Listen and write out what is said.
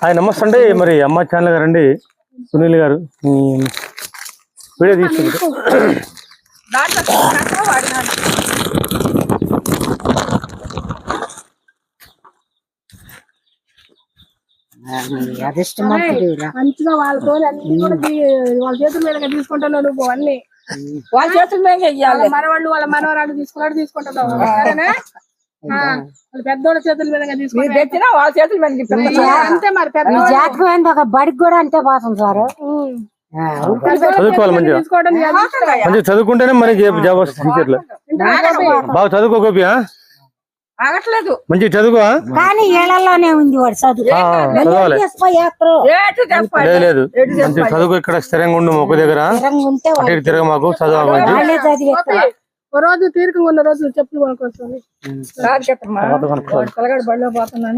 Hi నమస్తే అండి. మరి అమ్మ ఛానల్ గారండి సునీల్ గారు వీడియో తీసుకుంటారు. మంచిగా వాళ్ళతో అన్ని కూడా వాళ్ళ చేతుల మీద తీసుకుంటున్నావు నువ్వు అన్ని వాళ్ళ చేతుల మీద చెయ్యాలి. మనవాళ్ళు వాళ్ళ మనవరాళ్ళు తీసుకుంటున్నావు సరేనా? వాళ్ళ పెద్దోళ్ళ చేతుల మీద తీసుకుంటే వాళ్ళ చేతుల మీద అంతే. మరి పెద్ద జాతకం ఒక బడికి కూడా అంతే పోతుంది సార్. చదువుకోవాలి మంచిగా చదువుకుంటేనే మరి జాబ్ వస్తుంది. ఫ్యూచర్లో బాగా చదువుకో గోపి, ఆగట్లేదు మంచిగా చదువుకో. కానీ ఏళ్లలోనే ఉంది వాడు చదువు. చదవాలి లేదు మంచిగా చదువుకో. ఇక్కడ స్థిరంగా ఉండు ఒక దగ్గర అటు తిరగ మాకు చదువు. రోజు తీరిక ఉన్న రోజు చెప్పులు కొనుక్కొస్తాను. పిల్లగాడు బడిలో పోతున్నాను.